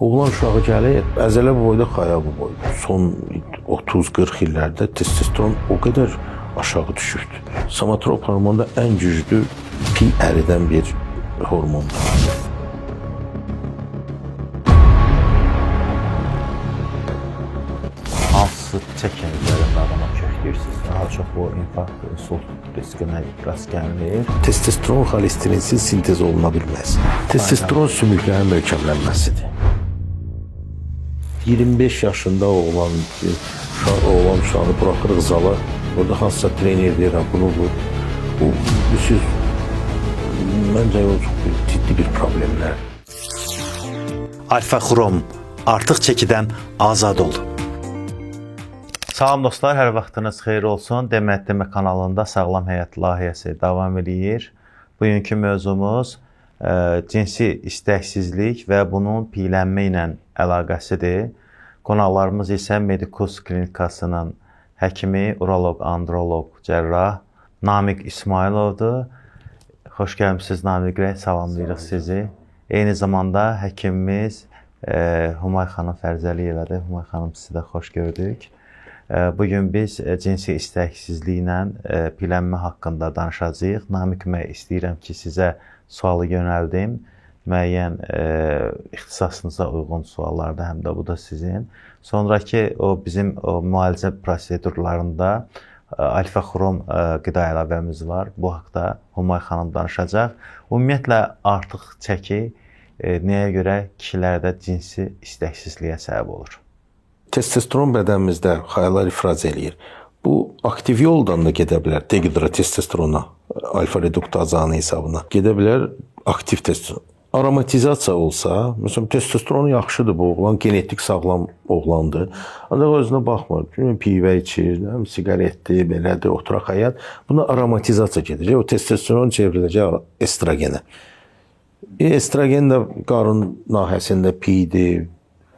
Oğlan uşağı gəlir, əzələ bu boyda, xaya bu boyda. Son 30-40 illərdə testosteron o qədər aşağı düşübdü. Somatrop hormonu da ən güclü pi əridən bir hormondur. Hansı çəkənlərində adama köklüyorsunuz? Daha çox bu infarkt, insult riskinə rast gəlir. Testosteron xolesterinsiz sintez oluna bilməz. Testosteron sümüklərin möhkəmlənməsidir. 25 yaşında oğlan uşağı buraxırıq zala, orada hansısa trener deyir, bunu bu siz məncə o çox ciddi bir problemlər. Alfa Xrom artıq çəkidən azad ol. Salam dostlar, hər vaxtınız xeyir olsun. Demək kanalında Sağlam Həyat layihəsi davam edir. Bugünkü mövzumuz cinsi istəksizlik və bunun piylənmə ilə əlaqəsidir. Qonaqlarımız isə Medikus klinikasının həkimi, uroloq, androloq, cərrah Namiq İsmayılovdur. Xoş gəlmişsiniz Namiq bəy, salamlayırıq sizi. Eyni zamanda həkimimiz Humay xanım Fərzəliyevədir. Humay xanım, sizi də xoş gördük. Bugün biz cinsi istəksizliklə piylənmə haqqında danışacağıq. Namiq bəy, istəyirəm ki, sizə sualı yönəldim. Müəyyən ixtisasınıza uyğun suallarda, həm də bu da sizin. Sonraki bizim müalicə prosedurlarında Alfa Xrom qida əlavəmiz var. Bu haqda Humay xanım danışacaq. Ümumiyyətlə, artıq çəki nəyə görə kişilərdə cinsi istəksizliyə səbəb olur? Testosteron bədənimizdə xayalar ifraz eləyir. Bu aktiv yoldan da gedə bilər. Dehidrotestosterona, alfa reduktazanı hesabına gedə bilər aktiv testosteron. Aromatizasiya olsa, məsələn, testosteron yaxşıdır, bu oğlan genetik sağlam oğlandır. Ancaq özünə baxmır. Pivə içir, siqaretdir, belədir, oturaq həyat. Buna aromatizasiya gedəcək. O testosteron çevriləcək estrogenə. Estrogen də qarın nahəsində pidir,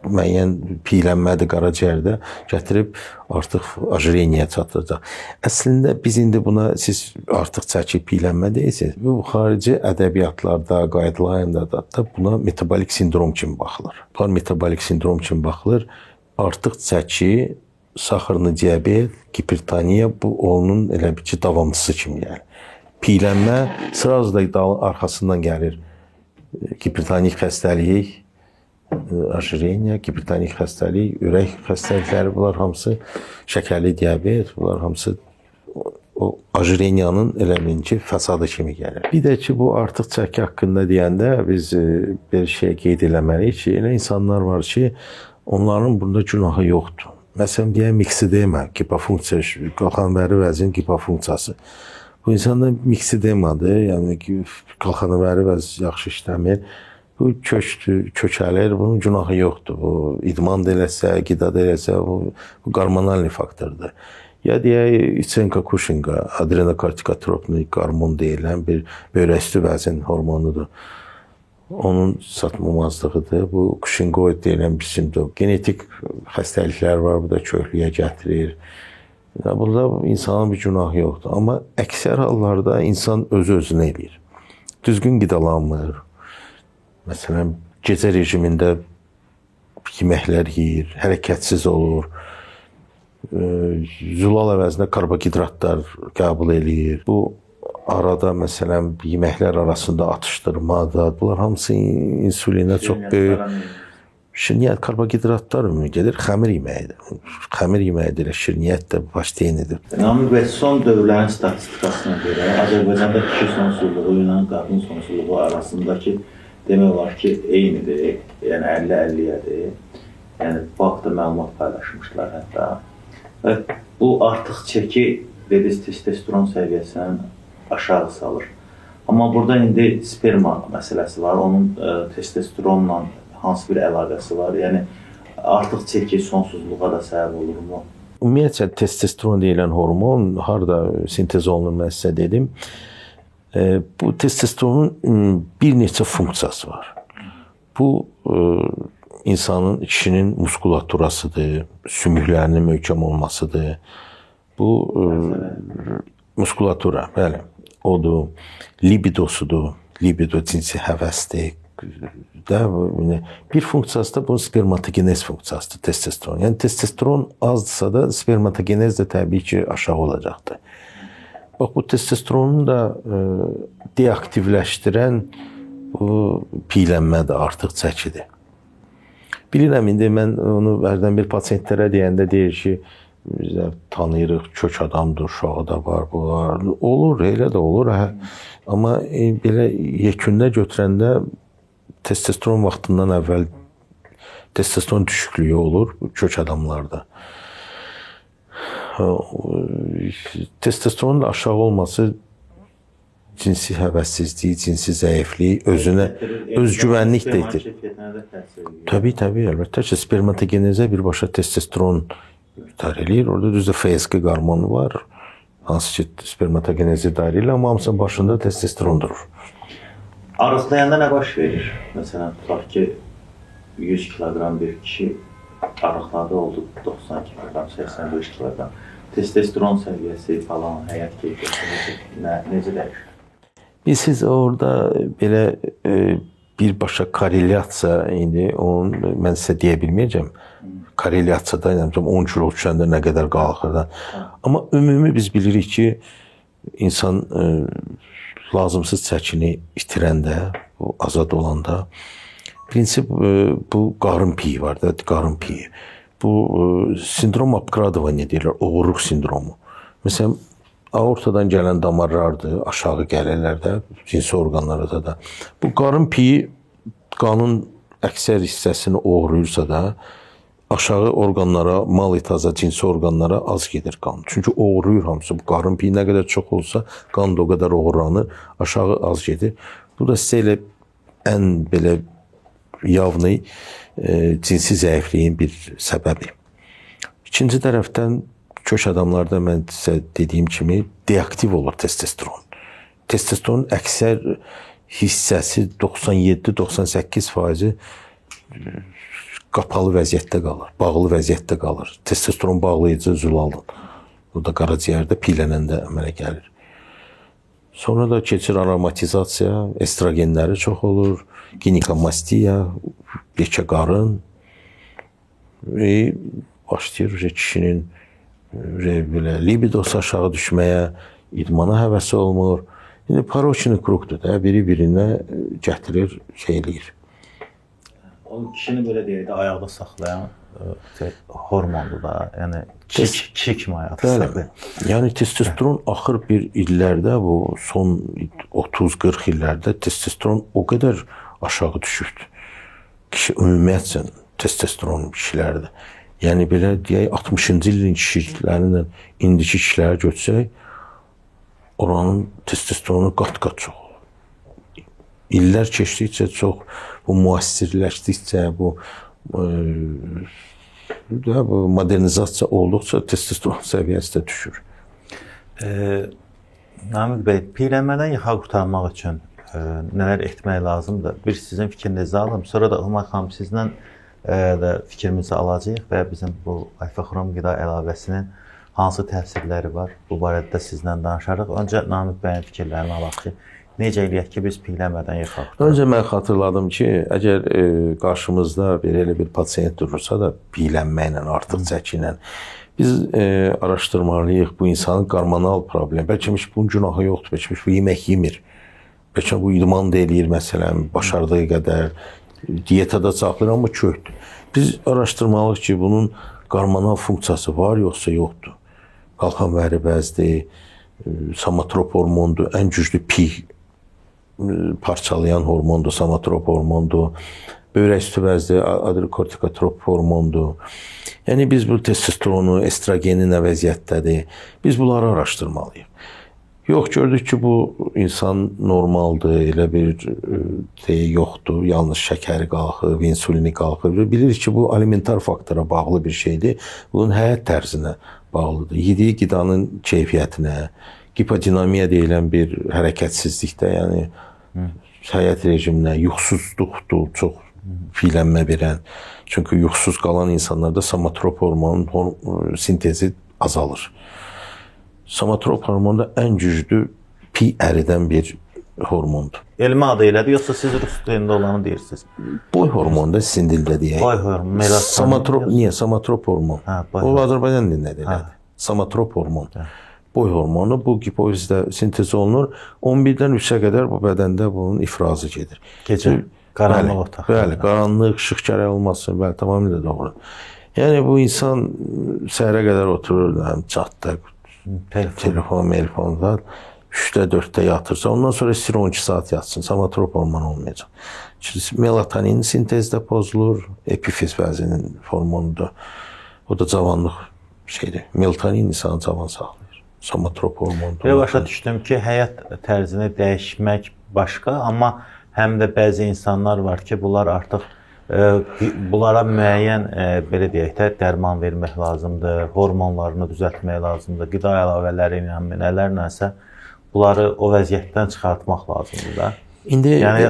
müəyyən piylənmədir qaraciyərdə gətirib artıq ajreniyə çatdıracaq. Əslində biz indi buna siz artıq çəki piylənmə deyirsiniz. Bu xarici ədəbiyyatlarda, guideline-da da buna metabolik sindrom kimi baxılır. Bunlar metabolik sindrom kimi baxılır. Artıq çəki, saxarlı diabet, hipertoniya bu onun elə bir ki davamçısı kimi gəlir. Piylənmə sırası da arxasından gəlir. Hipertonik xəstəlik, ajreniya, hipertonik xəstəlik, ürək xəstəlikləri, bunlar hamısı şəkərli diabet, bunlar hamısı o ajreniyanın eləmin ki fəsadı kimi gəlir. Bir də ki bu artıq çəki haqqında deyəndə biz bir şey qeyd eləməliyik ki, elə insanlar var ki, onların bunda günahı yoxdur. Məsələn, deyək miksidema, hipofunksiya, qalxanbəri vəzin hipofunksiyası. Bu insanda miksidemadır, yəni qalxanbəri vəz yaxşı işləmir. Bu kökəlir, bunun günahı yoxdur. Bu idman da eləsə, qida da eləsə, bu hormonal faktordur. Ya deyək, içenka-kuşinqa, adrenokortikotropnik hormon deyilən bir böyrəküstü vəzin hormonudur. Onun satmamazlığıdır. Bu kuşinqoid deyilən bir sindrom. Genetik xəstəliklər var, bu da köklüyə gətirir. Burada insanın bir günahı yoxdur. Amma əksər hallarda insan özü-özünə eləyir. Düzgün qidalanmır. Məsələn, gecə rejimində yeməklər yeyir, hərəkətsiz olur, zülal əvəzində karbohidratlar qəbul eləyir. Bu arada, məsələn, yeməklər arasında atışdırmadır. Bunlar hamısı insulinə çox böyük. Şirniyyət, karbohidratlar gedir, xəmir yeməyidir. Xəmir yeməyidir, şirniyyət də başlayenidir. Namiq bəy, son dövrlərin statistikasına görə Azərbaycanda kişi sonsuzluğu ilə qadın sonsuzluğu arasındakı demək olar ki, eynidir, yəni 50-50-yədir. Yəni, bu haqda məlumat paylaşmışlar hətta. Və bu artıq çəki dediniz testosteron səviyyəsindən aşağı salır. Amma burada indi sperma məsələsi var, onun testosteronla hansı bir əlaqəsi var? Yəni, artıq çəki sonsuzluğa da səbəb olurmu? Ümumiyyətlə, testosteron deyilən hormon harada sintez olunur, mən sizə dedim. Bu testosteronun bir neçə funksiyası var. Bu insanın, kişinin muskulaturasıdır, sümüklərinin möhkəm olmasıdır. Bu muskulatura, bəli, odur, libidosudur, libido cinsi həvəsdir, da bir funksiyası da bu spermatogenez funksiyasıdır testosteron. Yəni testosteron azdırsa da spermatogenez də təbii ki aşağı olacaqdır. Bax bu testosteronun da deaktivləşdirən bu piylənmədir, artıq çəkidir. Bilirəm, indi mən onu hərdən bir pasientlərə deyəndə deyir ki, biz də tanıyırıq, kök adamdır, uşağı da var, bu var. Olur, elə də olur. Amma belə yekunda götürəndə testosteron vaxtından əvvəl testosteron düşüklüyü olur kök adamlarda. Testosteronun da aşağı olması cinsi həvəssizlik, cinsi zəiflik, özünə özgüvənlik də edir. Təbii, əlbəttə ki, spermatogenezə birbaşa testosteron idarə eləyir. Orada düzdür FSH hormonu var, hansı ki spermatogenezi idarə eləyir, amma hamısının başında testosteron durur. Arıqlayanda nə baş verir? Məsələn, tutaq ki, 100 kiloqram bir kişi arıqladı, oldu 90 kiloqram, 85 kiloqram. Testosteron səviyyəsi falan, həyat keyfiyyəti necə dəyişir? Siz orada belə birbaşa korrelyasiya, indi onu mən sizə deyə bilməyəcəm. Korrelyasiyada 10 kilo düşəndə nə qədər qalxır da. Amma ümumi biz bilirik ki, insan lazımsız çəkini itirəndə, bu azad olanda, prinsip bu qarın piyi var da, qarın piyi. Bu sindrom Abkradova deyirlər, oğurluq sindromu. Məsələn, aortadan gələn damarlardır, aşağı gəlirlər də, cinsi orqanlarda da. Bu qarın piyi qanın əksər hissəsini oğurluyursa da, aşağı orqanlara, mal-itaza, cinsi orqanlara az gedir qan. Çünki oğurluyur hamısı. Bu qarın piyi nə qədər çox olsa, qan da o qədər oğurlanır, aşağı az gedir. Bu da sizə elə ən belə yavni cinsi zəifliyin bir səbəbi. İkinci tərəfdən kök adamlarda mən sizə dediyim kimi deaktiv olur testosteron. Testosteronun əksər hissəsi 97-98% qapalı vəziyyətdə qalır, bağlı vəziyyətdə qalır. Testosteron bağlayıcı zülalın. Bu da qaraciyərdə piylənəndə əmələ gəlir. Sonra da keçir aromatizasiya, estrogenləri çox olur, ginekamastiya, yekə qarın və başlayır kişinin belə libidosu aşağı düşməyə, idmana həvəsi olmur. İndi parokini krukdur da, biri-birinə gətirir, şey eləyir. O kişini belə deyək də ayaqda saxlayan hormondur da, yəni kişi kimi ayaqda saxlayır. Yəni testosteron axır bir illərdə, bu son 30-40 illərdə testosteron o qədər aşağı düşübdür. Kişi ümumiyyətlə testosteron kişilərdə. Yəni belə deyək 60-cı ilin kişilərlə indiki kişilərə götürsək, oranın testosteronu qat-qat çox olur. İllər keçdikcə çox, bu müəssirləşdikcə, bu modernizasiya olduqca testosteron səviyyəsi də düşür. Namiq bəy, piylənmədən yaxa qurtarmaq üçün nələr etmək lazımdır? Bir sizin fikrinizi alım, sonra da Ilmar xanım sizlə də fikrimizi alacağıq və bizim bu alfa-xrom qida əlavəsinin hansı təsirləri var, bu barədə sizlə danışarıq. Öncə Namiq bəyin fikirlərini alaq ki, necə eləyək ki, biz piylənmədən yaxa qurtaraq? Öncə mən xatırladım ki, əgər qarşımızda belə bir pasiyent durursa da piylənməklə, artıq çəkilə, biz araşdırmalıyıq bu insanın hormonal problemi. Bəlkə bunun günahı yoxdur, bəlkə bu yemək yemir, bəlkə bu idman da eləyir, məsələn, başardığı qədər, diyetada saxlayır, amma kökdür. Biz araşdırmalıyıq ki, bunun hormonal funksiyası var, yoxsa yoxdur. Qalxan vəri bəzdir, somatrop hormondur, ən güclü pi parçalayan hormondur, somatrop hormondur, böyrək üstü bəzdir, adrenokortikotrop hormondur. Yəni biz bu testosteronu, estrogeni nə vəziyyətdədir, biz bunları araşdırmalıyıq. Yox, gördük ki, bu insan normaldır, elə bir yoxdur, yalnız şəkəri qalxır, insulini qalxır. Bilirik ki, bu alimentar faktora bağlı bir şeydir, bunun həyat tərzinə bağlıdır. Yediyi qidanın keyfiyyətinə, hipodinamiya deyilən bir hərəkətsizlikdə, yəni həyat rejiminə, yuxusuzluqdur, çox piylənmə verən. Çünki yuxusuz qalan insanlarda somatrop hormonun sintezi azalır. Somatrop hormonu da ən güclü pi əridən bir hormondur. Elmi adı elədir, yoxsa siz rus dilində olanı deyirsiniz? Boy hormonu da sizin dildə deyək. Boy hormonu, melatonin. Somatrop, niyə? Somatrop hormon. boy O hormonu. Azərbaycan dilində deyilir. Somatrop hormon. Boy hormonu bu gipofizdə sintez olunur. 11-dən 3-ə qədər bu bədəndə bunun ifrazı gedir. Gecə, qaranlıq otaq. Bəli, qaranlıq, işıq gərək olmasın, bəli, tamamilə doğru. Yəni bu insan səhərə qədər oturur, çatda, telefonda 3-də 4-də yatırsa, ondan sonra istəyir 12 saat yatsın, somatrop hormon olmayacaq. Çünki melatonin sintezdə pozulur, epifiz vəzinin hormonudur. O da cavanlıq şeydir. Melatonin insanı cavan saxlayır. Somatrop hormonudur. Bir başa düşdüm ki, həyat tərzini dəyişmək başqa, amma həm də bəzi insanlar var ki, bunlar artıq bunlara müəyyən belə deyək də dərman vermək lazımdır, hormonlarını düzəltmək lazımdır, qida əlavələri ilə nələrləsə bunları o vəziyyətdən çıxartmaq lazımdır da. İndi yəni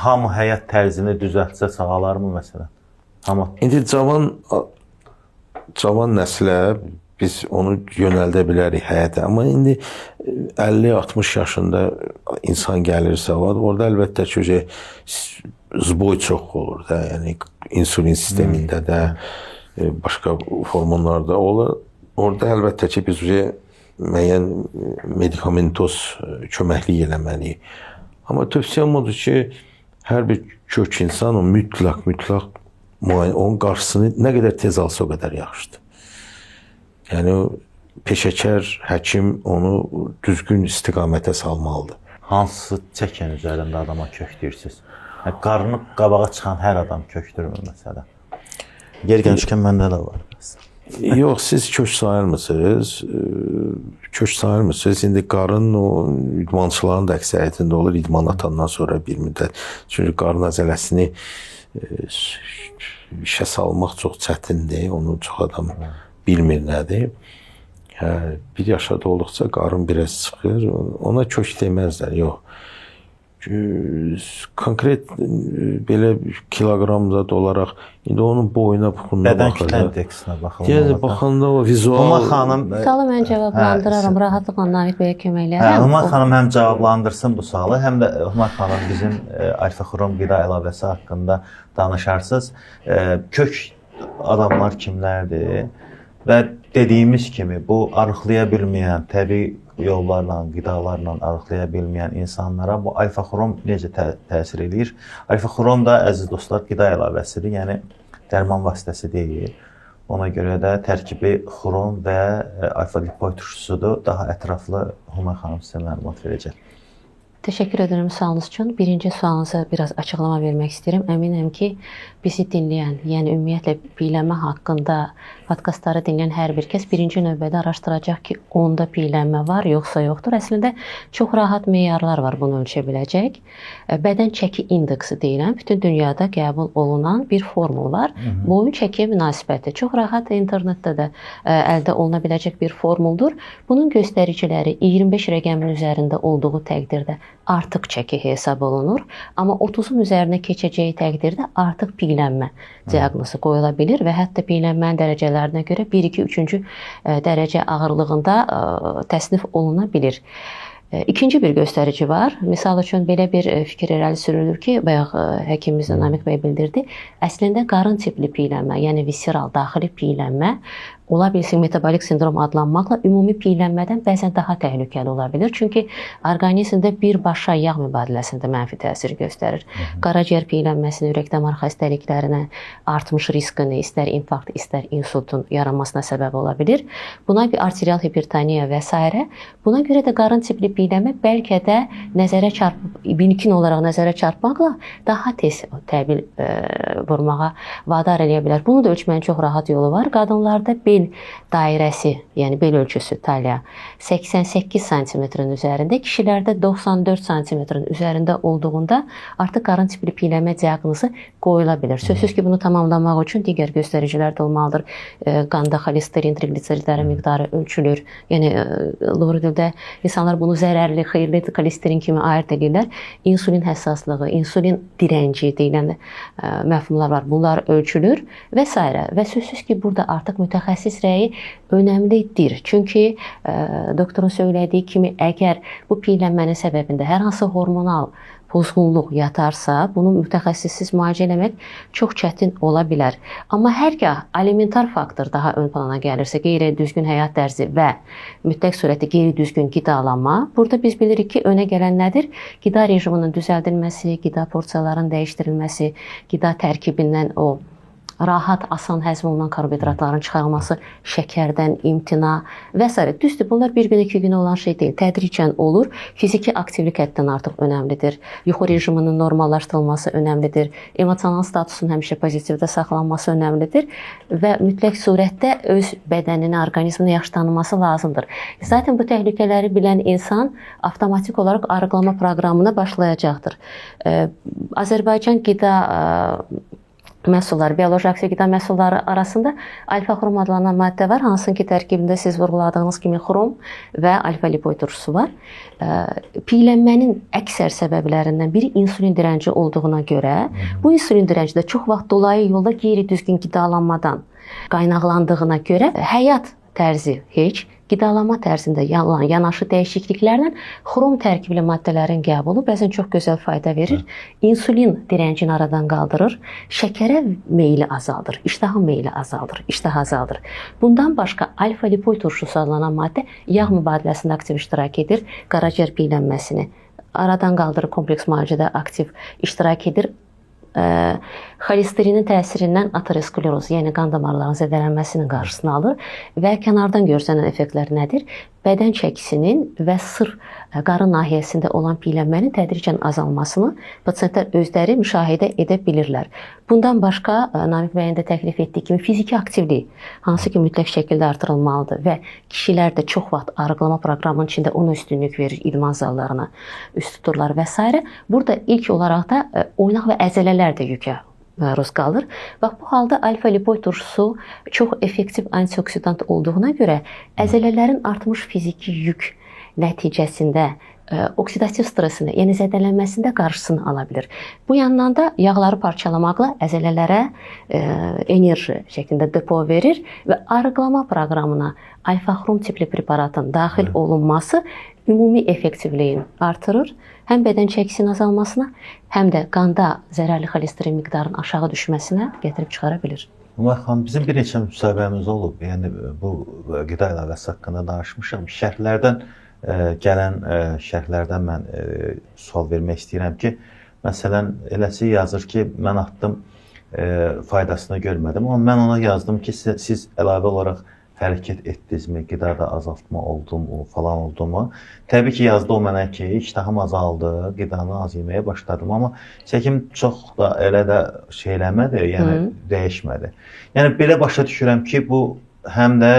hamı həyat tərzini düzəltsə sağalarmı məsələn? Hamı. İndi cavan nəslə biz onu yönəldə bilərik həyata. Amma indi 50-60 yaşında insan gəlirsə, orada əlbəttə ki, zboy çox olur da, yəni insulin sistemində də, başqa hormonlarda olur. Orada əlbəttə ki, biz müəyyən medikamentoz köməklik eləməliyik. Amma tövsiyəm odur ki, hər bir kök insan o mütləq onun qarşısını nə qədər tez alsa o qədər yaxşıdır. Yəni peşəkar həkim onu düzgün istiqamətə salmalıdır. Hansı çəkən üzərində adama kök deyirsiniz? Qarnı qabağa çıxan hər adam kökdürmür məsələn. Yer gəlmişkən məndə də var. Yox, siz kök sayılmısınız. Kök sayılmısınız. İndi qarın o idmançıların da əksəriyyətində olur. İdman atandan sonra bir müddət. Çünki qarın əzələsini işə salmaq çox çətindir. Onu çox adam bilmir nədir. Bir yaşa dolduqca qarın biraz çıxır. Ona kök deməzlər, yox. Konkret belə kiloqramda olaraq indi onun boyuna, buxununa baxılır. Bədən kütlə indeksinə baxılmalı. Yəni baxanda o vizual. Umar xanım, sualı mən cavablandıraram, rahatlıqla Namiq bəyə kömək eləyərəm. Umar xanım həm cavablandırsın bu sualı, həm də Umar xanım bizim alfa-xrom qida əlavəsi haqqında danışarsınız. Kök adamlar kimlərdir? Və dediyimiz kimi bu arıqlaya bilməyən, təbii yollarla, qidalarla arıqlaya bilməyən insanlara bu alfa-xrom necə təsir edir? Alfa-xrom da əziz dostlar qida əlavəsidir, yəni dərman vasitəsi deyil. Ona görə də tərkibi xrom və alfa-lipoid turşusudur. Daha ətraflı Umar xanım sizə məlumat verəcək. Təşəkkür edirəm sualınız üçün. Birinci sualınıza biraz açıqlama vermək istəyirəm. Əminəm ki, bizi dinləyən, yəni ümumiyyətlə piyələnmə haqqında podkastları dinləyən hər bir kəs birinci növbədə araşdıracaq ki, onda piyələnmə var, yoxsa yoxdur. Əslində çox rahat meyarlar var bunu ölçə biləcək. Bədən çəki indeksi deyilən, bütün dünyada qəbul olunan bir formul var. Boyun çəkiyə münasibəti çox rahat internetdə də əldə oluna biləcək bir formuldur. Bunun göstəriciləri 25 rəqəmin üzərində olduğu təqdirdə artıq çəki hesab olunur. Amma 30-un üzərinə keçəcəyi təqdirdə artıq piyələnmə diaqnozu qoyula bilir və hətta piyələnmənin dərəcələrinə görə 1-2-3-cü dərəcə ağırlığında təsnif oluna bilir. İkinci bir göstərici var. Misal üçün belə bir fikir irəli sürülür ki, bayaq həkimimiz Namiq bəy bildirdi. Əslində qarın tipli piyələnmə, yəni visceral daxili piyələnmə ola bilsin metabolik sindrom adlanmaqla ümumi piyələnmədən bəzən daha təhlükəli ola bilir. Çünki orqanizmdə birbaşa yağ mübadiləsində mənfi təsir göstərir. Qaraciyər piyələnməsinin ürək-damar xəstəliklərinə artmış riskini, istər infarkt, istər insultun yaranmasına səbəb ola bilir. Buna arterial hipertoniya və s. Buna görə də qarın tipli piyələnmə bəlkə də ilkin olaraq nəzərə çarpmaqla daha tez təbil vurmağa vadar eləyə bilər. Bunu da ölçməyin çox rahat yolu var. Qadınlarda bel dairəsi, yəni bel ölçüsü talya 88 sm-in üzərində, kişilərdə 94 sm-in üzərində olduğunda artıq qarın tipli piyələnmə diaqnozu qoyula bilər. Sözsüz ki, bunu tamamlamaq üçün digər göstəricilər də olmalıdır. Qanda xolesterin, triqliseridlərin miqdarı ölçülür. Yəni doğru dildə insanlar bunu zərərli, xeyirli xolesterin kimi ayırd edirlər. İnsulin həssaslığı, insulin direnci deyilən məfhumlar var. Bunlar ölçülür və s. Və sözsüz ki, burada artıq mütəxəssis rəyi önəmlidir. Çünki doktorun söylədiyi kimi, əgər bu piyələnmənin səbəbində hər hansı hormonal pozğunluq yatarsa, bunu mütəxəssissiz müalicə etmək çox çətin ola bilər. Amma hərgah alimentar faktor daha ön plana gəlirsə, qeyri-düzgün həyat tərzi və mütləq surətdə qeyri-düzgün qidalanma, burada biz bilirik ki, önə gələn nədir? Qida rejiminin düzəldilməsi, qida porsiyalarının dəyişdirilməsi, qida tərkibindən o rahat, asan həzm olunan karbohidratların çıxarılması, şəkərdən imtina və s. Düzdür, bunlar bir gün, 2 gün olan şey deyil. Tədricən olur. Fiziki aktivlik həddən artıq önəmlidir. Yuxu rejiminin normallaşdırılması önəmlidir. Emosional statusun həmişə pozitivdə saxlanması önəmlidir və mütləq surətdə öz bədənini, orqanizmini yaxşı tanıması lazımdır. Zaten bu təhlükələri bilən insan avtomatik olaraq arıqlama proqramına başlayacaqdır. Azərbaycan qida məhsulları, bioloji aktiv qida məhsulları arasında alfa-xrom adlanan maddə var. Hansının ki, tərkibində siz vurğuladığınız kimi xrom və alfa-lipoid turşusu var. Piyələnmənin əksər səbəblərindən biri insulin direnci olduğuna görə, bu insulin direnci də çox vaxt dolayı yolda qeyri-düzgün qidalanmadan qaynaqlandığına görə həyat tərzi heç, qidalanma tərzində yanaşı dəyişikliklərlə xrom tərkibli maddələrin qəbulu bəzən çox gözəl fayda verir. İnsulin direncini aradan qaldırır, şəkərə meyli azaldır, iştahın meyli azaldır, iştah azaldır. Bundan başqa alfa-lipoid turşusu adlanan maddə yağ mübadiləsində aktiv iştirak edir, qaraciyər piyələnməsini aradan qaldırır, kompleks müalicədə aktiv iştirak edir. Xolesterinin təsirindən ateroskleroz, yəni qan damarlarının zədələnməsinin qarşısını alır və kənardan görsənən effektlər nədir? Bədən çəkisinin və sırf qarın nahiyəsində olan piyələnmənin tədricən azalmasını pasientlər özləri müşahidə edə bilirlər. Bundan başqa, Namiq bəyin də təklif etdiyi kimi fiziki aktivlik, hansı ki, mütləq şəkildə artırılmalıdır və kişilər də çox vaxt arıqlama proqramının içində ona üstünlük verir, idman zallarına üst tuturlar və s. Burada ilk olaraq da oynaq və əzələlər də yükə məruz qalır. Bax, bu halda alfa-lipoid turşusu çox effektiv antioksidant olduğuna görə əzələlərin artmış fiziki yük nəticəsində oksidativ stresini, yəni zədələnməsində qarşısını ala bilir. Bu yandan da yağları parçalamaqla əzələlərə enerji şəklində depo verir və arıqlama proqramına alfa-xrom tipli preparatın daxil olunması ümumi effektivliyin artırır. Həm bədən çəkisinin azalmasına, həm də qanda zərərli xolesterin miqdarının aşağı düşməsinə gətirib çıxara bilir. Umar xanım, bizim bir neçə müsahibəmiz olub. Yəni bu qida ilavəsi haqqında danışmışam. Şərhlərdən gələn şərhlərdən mən sual vermək istəyirəm ki, məsələn, eləsi yazır ki, mən atdım, faydasını görmədim. Amma mən ona yazdım ki, siz əlavə olaraq hərəkət etdinizmi, qidada azaltma oldu mu, falan oldu mu? Təbii ki, yazdı o mənə ki, iştahım azaldı, qidanı az yeməyə başladım. Amma çəkim çox da elə də şeyləmədi, yəni dəyişmədi. Yəni, belə başa düşürəm ki, bu həm də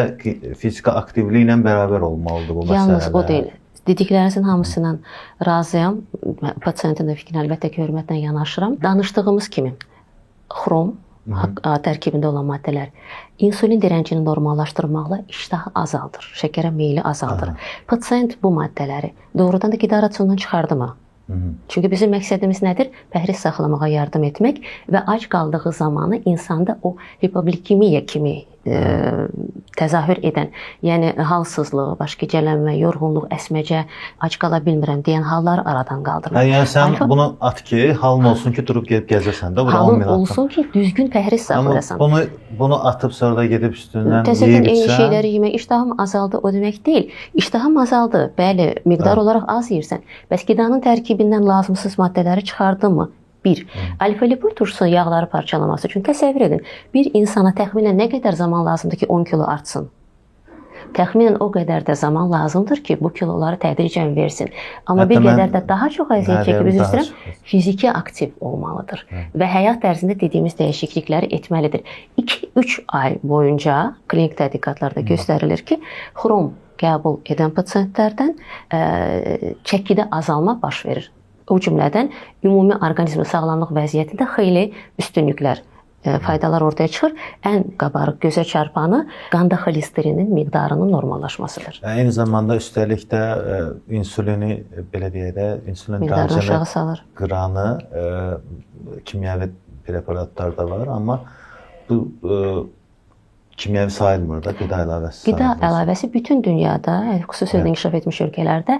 fiziki aktivliklə bərabər olmalıdır bu məsələdə. Yalnız o deyil. Dediklərinizin hamısından razıyam. Pasiyentin də fikrinə əlbəttə ki, hörmətlə yanaşıram. Danışdığımız kimi, xrom tərkibində olan maddələr insulin direncini normallaşdırmaqla iştahı azaldır, şəkərə meyli azaldır. Pasiyent bu maddələri doğrudan da qida rasionundan çıxardı mı? Çünki bizim məqsədimiz nədir? Pəhriz saxlamağa yardım etmək və ac qaldığı zamanı insanda o hipoglikemiya kimi təzahür edən, yəni halsızlıq, baş gicələnmə, yorğunluq, əsməcə, ac qala bilmirəm deyən halları aradan qaldırmaq. Yəni sən bunu at ki, halın olsun ki, durub gedib gəzəsən də, bura 10 min atma. Halın olsun ki, düzgün pəhriz saxlayasan. Amma bunu atıb sonra da gedib üstündən təzədən eyni yeyibsən. şeyləri yemək, iştahım azaldı o demək deyil. İştahım azaldı, bəli, miqdar olaraq az yeyirsən. Bəs qidanın tərkibindən lazımsız maddələri çıxardı mı? Bir, alfa-lipoid turşusu yağları parçalaması üçün təsəvvür edin, bir insana təxminən nə qədər zaman lazımdır ki 10 kilo artsın? Təxminən o qədər də zaman lazımdır ki, bu kiloları tədricən versin. Amma bir qədər də daha çox əziyyət çəkib, üzr istəyirəm, fiziki aktiv olmalıdır və həyat tərzində dediyimiz dəyişiklikləri etməlidir. 2-3 ay boyunca klinik tədqiqatlarda göstərilir ki, xrom qəbul edən pasientlərdən çəkidə azalma baş verir. O cümlədən ümumi orqanizmin sağlamlıq vəziyyətində xeyli üstünlüklər faydalar ortaya çıxır. Ən qabarıq gözə çarpanı qanda xolesterinin miqdarının normallaşmasıdır. Eyni zamanda üstəlik də insulini belə deyək də, insulin Miqdarını aşağı salır. qıranı kimyəvi preparatlarda var, amma bu kimyəvi sayılmır da, qida əlavəsi. Qida əlavəsi bütün dünyada, xüsusilə inkişaf etmiş ölkələrdə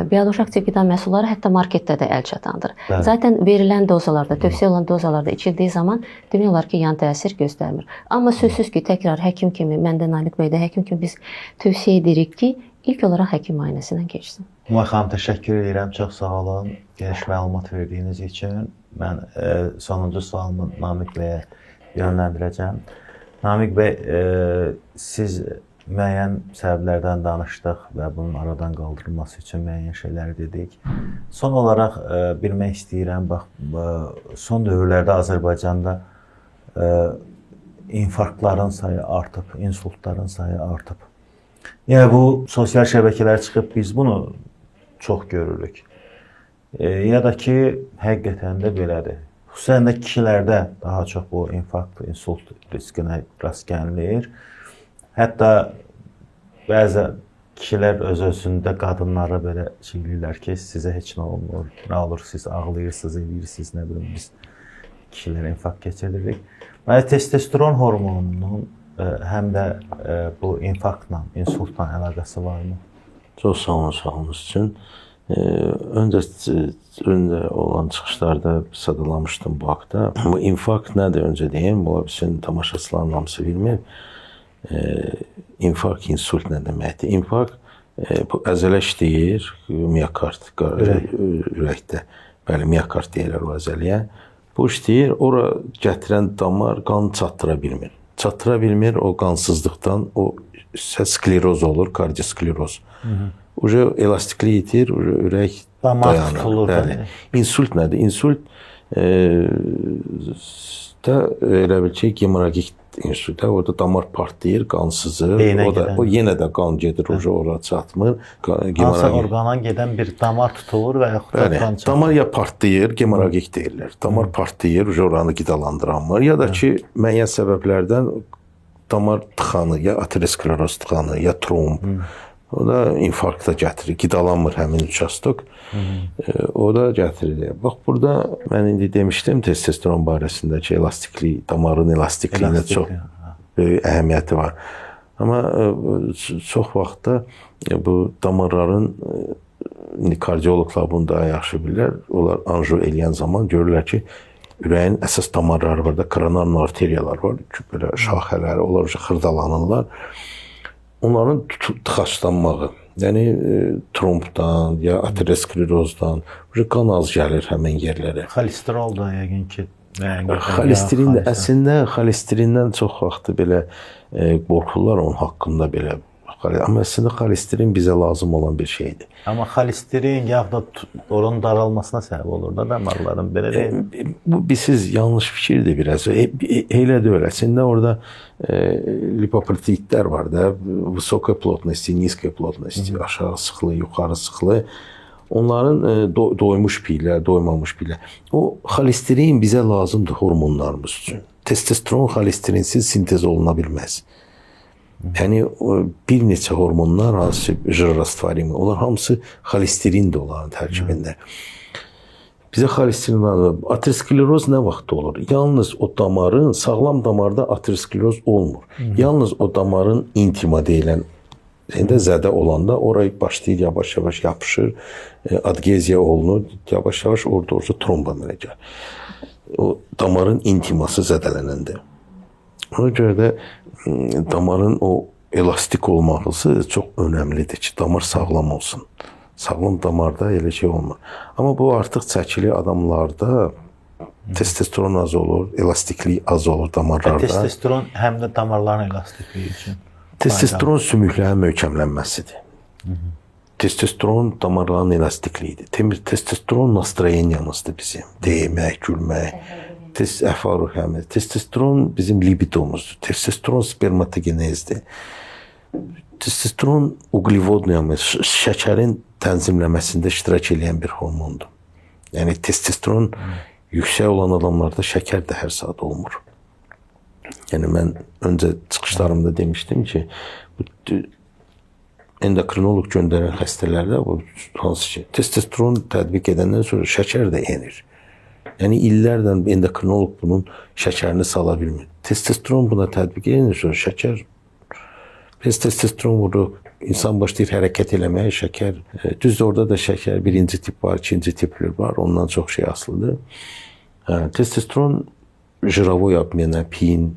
bioloji aktiv qida məhsulları hətta marketdə də əl çatandır. Zaten verilən dozalarda, tövsiyə olunan dozalarda içildiyi zaman demək olar ki, yan təsir göstərmir. Amma sözsüz ki, təkrar həkim kimi, məndə Namiq bəydə həkim kimi biz tövsiyə edirik ki, ilk olaraq həkim müayinəsindən keçsin. Umay xanım, təşəkkür edirəm. Çox sağ olun. Geniş məlumat verdiyiniz üçün. Mən sonuncu sualımı Namiq bəyə yönləndirəcəm. Namiq bəy, siz müəyyən səbəblərdən danışdıq və bunun aradan qaldırılması üçün müəyyən şeyləri dedik. Son olaraq bilmək istəyirəm, bax, son dövrlərdə Azərbaycanda infarktların sayı artıb, insultların sayı artıb. Yəni, bu sosial şəbəkələr çıxıb, biz bunu çox görürük. Ya da ki, həqiqətən də belədir. Xüsusən də kişilərdə daha çox bu infarkt, insult riskinə rast gəlinir. Hətta bəzi kişilər öz-özündə qadınlara belə şeyləyirlər ki, sizə heç nə olmur, nə olur, siz ağlayırsınız, eləyirsiniz, nə bilim, biz kişilərə infarkt keçiririk. Testosteron hormonunun həm də bu infarktla, insultla əlaqəsi varmı? Çox sağ olun sualınız üçün. Öncə olan çıxışlarda sadalamışdım bu haqda. Bu infarkt nədir öncə deyim, bu bütün tamaşaçıların hamısı bilmir. İnfarkt, insult nə deməkdir? İnfarkt bu əzələ işləyir, miokard ürəkdə. Bəli, miokard deyirlər o əzəliyə. Bu işləyir, ora gətirən damar qanı çatdıra bilmir. Çatdıra bilmir, o qansızlıqdan o skleroz olur, kardioskleroz. Uca elastiklik itir, ürək dayanır. Tutulur. İnsult nədir? İnsult da elə bil ki, gemoragik insult. Orada damar partlayır, qansızır. O yenə də qan gedir, ora çatmır. Hansı orqana gedən bir damar tutulur və yaxud da qan çatır. Damar ya partlayır, gemoragik deyirlər. Damar partlayır, oranı qidalandıranmır. Ya da ki, müəyyən səbəblərdən damar tıxanı, ya ateroskleroz tıxanı, ya tromb. O da infarkta gətirir, qidalanmır həmin uchastok. O da gətirir. Bax, burada mən indi demişdim testosteron barəsindəki elastiklik, damarın elastikliğində çox böyük əhəmiyyəti var. Amma çox vaxtda bu damarların, kardioloqlar bunu daha yaxşı bilirlər, onlar anjiyo eləyən zaman görürlər ki, ürəyin əsas damarları var da, koronar arteriyalar var, belə şaxələri, onlar xırdalanırlar. Onların tıxaçlanmağı, yəni trombdan ya aterosklerozdan, qan az gəlir həmin yerlərə. Xolesterol da yəqin ki, xolesterin də əslində xolesterindən çox vaxtı belə qorxurlar onun haqqında belə. Amma əslində xolesterin bizə lazım olan bir şeydir. Amma xolesterin yaxud da oranın daralmasına səbəb olur da damarların, belə deyil. Bu siz yanlış fikirdir biraz. Elə deyil. Əslində orada lipoproteinlər var da, высокая плотность, низкая плотность, aşağı sıxlı, yuxarı sıxlı. Onların doymuş piylə, doymamış piylə. O xolesterin bizə lazımdır hormonlarımız üçün. Testosteron xolesterinsiz sintez oluna bilməz. Yəni bir neçə hormonlar, hansı jir rastvarimi, onlar hamısı xolesterin də onların tərkibində. Bizə xolesterin lazımdır. Ateroskleroz nə vaxt olur? Yalnız o damarın, sağlam damarda ateroskleroz olmur. Yalnız o damarın intima deyilən zədə olanda orayı başlayır yavaş-yavaş yapışır, adgeziya olunur, yavaş-yavaş orada tromba əmələ gəlir. O damarın intiması zədələnəndə. Ona görə də damarın o elastik olması çox önəmlidir ki, damar sağlam olsun. Sağlam damarda elə şey olmur. Amma bu artıq çəkili adamlarda testosteron az olur, elastiklik az olur damarlarda. Testosteron həm də damarların elastikliyi üçün. Testosteron sümüklərin möhkəmlənməsidir. Testosteron damarların elastikliyidir. Testosteron nastroyeniyamızdır bizim. Deymək, gülmək. Testosteron bizim libidomuzdur. Testosteron spermatogenezdir. Testosteron uqlivodniyamız, şəkərin tənzimləməsində iştirak edən bir hormondur. Yəni testosteron yüksək olan adamlarda şəkər də hər saat olmur. Yəni mən öncə çıxışlarımda demişdim ki, bu endokrinoloq göndərən xəstələrdə bu hansı ki, testosteron tətbiq edəndən sonra şəkər də enir. Yəni illərlə endokrinoloq bunun şəkərini sala bilmir. Testosteron buna tətbiq edilir sonra şəkər testosteron vurur, insan başlayır hərəkət eləməyə, şəkər düzdür, orada da şəkər birinci tip var, ikinci tipli var, ondan çox şey asılıdır. Testosteron jirovoy obmena, piyin,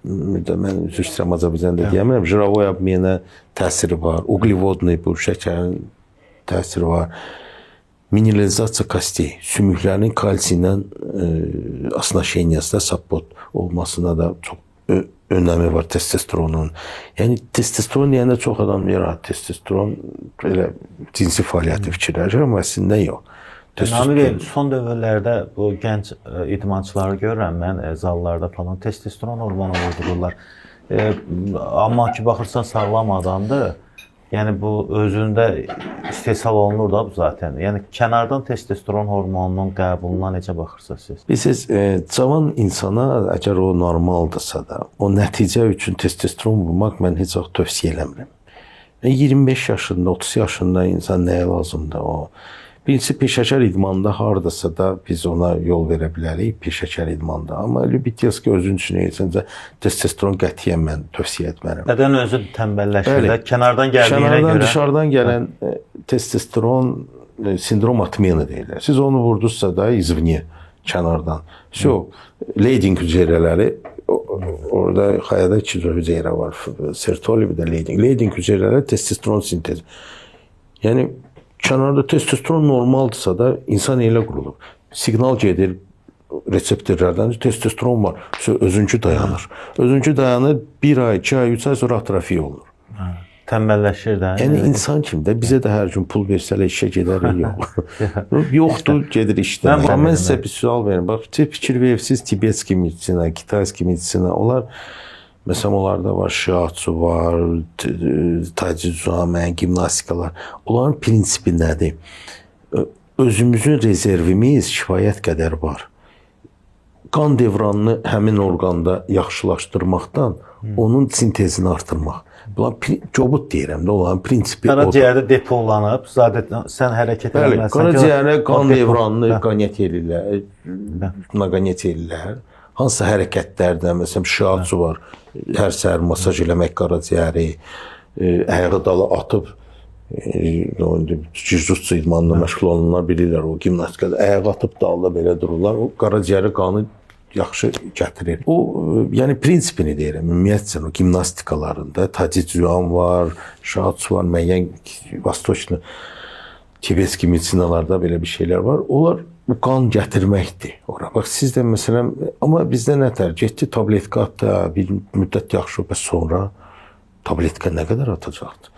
mən üzr istəyirəm Azərbaycanda deyəməm, jirovoy obmena təsiri var, uqlivodlu bu şəkərin təsiri var. Mineralizasiya kostey, sümüklərin kalsi ilə asnoşeniyasında support olmasına da çox önəmi var testosteronun. Yəni testosteron deyəndə çox adam deyir, testosteron belə cinsi fəaliyyəti fikirləşir, amma əslində yox. Nami bəy, son dövrlərdə bu gənc idmançıları görürəm mən zallarda falan testosteron hormonu vurdururlar. Amma ki baxırsan sağlam adamdır. Yəni bu özündə istehsal olunur da bu zaten. Yəni kənardan testosteron hormonunun qəbuluna necə baxırsınız siz? Bilirsiniz, cavan insana əgər o normaldırsa da, o nəticə üçün testosteron vurmaq mən heç vaxt tövsiyə eləmirəm. 25 yaşında, 30 yaşında insan nəyə lazımdır o? Birincisi, peşəkar idmanda hardasa da biz ona yol verə bilərik, peşəkar idmanda. Amma Lübityeski özün üçün eləsəncə testosteron qətiyyən mən tövsiyə etmərəm. Nədən özü tənbəlləşir də, kənardan gəldiyinə görə? Dışarıdan gələn testosteron sindrom atmeni deyirlər. Siz onu vurduzsa da izvniyə, kənardan. Leyding hüceyrələri, orada xayada 2 hüceyrə var, sertoli bir də leyding. Leyding hüceyrələri testosteron sintezi. Yəni, kənarda testosteron normaldırsa da insan elə qurulub. Siqnal gedir reseptorlardan, testosteron var, özünkü dayanır. Özünkü dayanır 1 ay, 2 ay, 3 ay sonra atrofiya olur. Tənbəlləşir də. Yəni insan kimi də bizə də hər gün pul versələr işə gedərik, yox. Yoxdur, gedir işləmək. Mən sizə bir sual verim. Bax, fikir verirsiniz tibetski medisina, kitayski medisina, onlar məsələn, onlarda var, shiatsu var, taijutsu, gimnastikalar. Onların prinsipi nədir? Özümüzün rezervimiz kifayət qədər var. Qan devranını həmin orqanda yaxşılaşdırmaqdan onun sintezini artırmaq. Bunlar cobut deyirəm də, onların prinsipi odur. Qaraciyərdə depolanıb, zadətən sən hərəkət eləməsən. Qaraciyərə qan devranını qanət eləyirlər. Hansısa hərəkətlərdə, məsələn, shiatsu var, hər səhər masaj eləmək qaraciyəri, ayağı dala atıb, jiu-jitsu idmanına məşğul olanlar bilirlər, o gimnastikada ayağı atıb dalda belə dururlar, o qaraciyəri qanı yaxşı gətirir. O, yəni prinsipini deyirəm, ümumiyyətlə o gimnastikalarında taijutsu var, shiatsu var, müəyyən vastoçlu, tibetski medisinalarda belə bir şeylər var. Onlar bu qan gətirməkdir ora. Bax, siz də məsələn, amma bizdə nətər? Getdi tabletka atdı, bir müddət yaxşı, bəs sonra tabletka nə qədər atacaqdır?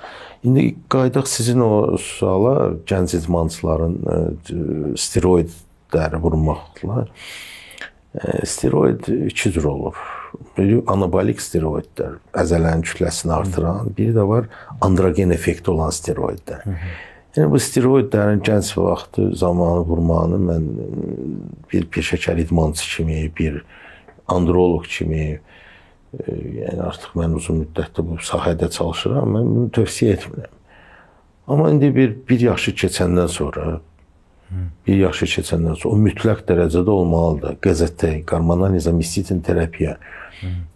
İndi qaydaq sizin o suala, gənc idmançıların steroidləri vurmaqlar. Steroid iki cür olur. Biri anabolik steroidlər, əzələnin kütləsini artıran, biri də var androgen effekti olan steroidlər. Yəni bu steroidlərin gənc vaxtı zamanı vurmağını mən bir peşəkar idmançı kimi, bir androloq kimi, yəni artıq mən uzun müddətdə bu sahədə çalışıram, mən bunu tövsiyə etmirəm. Amma indi bir yaşı keçəndən sonra, o mütləq dərəcədə olmalıdır. QZT, hormonal nizamistitin terapiya.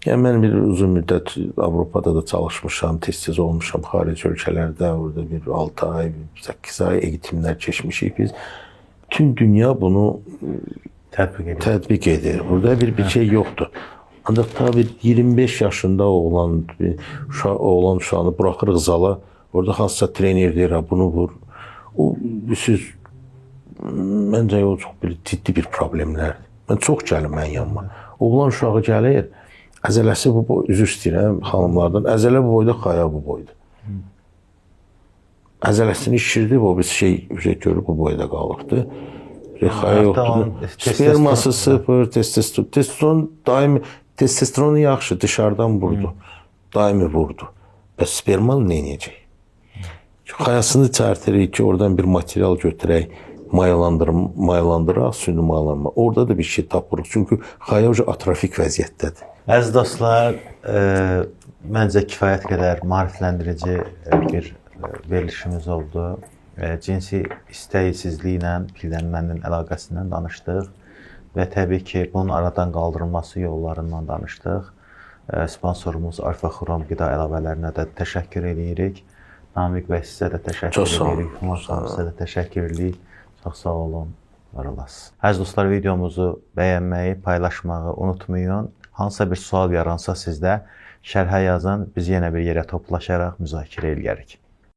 Yəni mən bir uzun müddət Avropada da çalışmışam, tez-tez olmuşam xarici ölkələrdə, orada bir 6 ay, 8 ay eğitimlər keçmişik biz. Bütün dünya bunu tətbiq edir. Burada bir şey yoxdur. Ancaq tabi 25 yaşında oğlan uşağını buraxırıq zala, orada hansısa trener deyir, bunu vur. O, siz, məncə o çox ciddi bir problemlərdir. Mən çox gəlim mən yanıma. Oğlan uşağı gəlir, əzələsi bu boyda, üzr istəyirəm xanımlardan, əzələ bu boyda, xaya bu boyda. Əzələsini şişirdi, o bir şey görüb bu boyda qalıbdı. Xaya yoxdur. Sperması sıfır, testosteron daimi, testosteronu yaxşı, dışarıdan vurdu, daimi vurdu. Bəs spermanı nə edəcək? Xayasını çərtirik ki, oradan bir material götürək, mayalandıraq, süni mayalanma. Orada da bir şey tapırıq. Çünki xaya atrofik vəziyyətdədir. Əziz dostlar, məncə kifayət qədər maarifləndirici bir verilişimiz oldu. Cinsi istəksizliklə piyələnmənin əlaqəsindən danışdıq və təbii ki, bunun aradan qaldırılması yollarından danışdıq. Sponsorumuz Alfa Xrom qida əlavələrinə də təşəkkür edirik. Namiq bəy, sizə də təşəkkür edirik. Sizə də təşəkkür edirik. Çox sağ olun, var olasınız. Əziz dostlar, videomuzu bəyənməyi, paylaşmağı unutmayın. Hansısa bir sual yaransa sizdə şərhə yazın, biz yenə bir yerə toplaşaraq müzakirə edərik.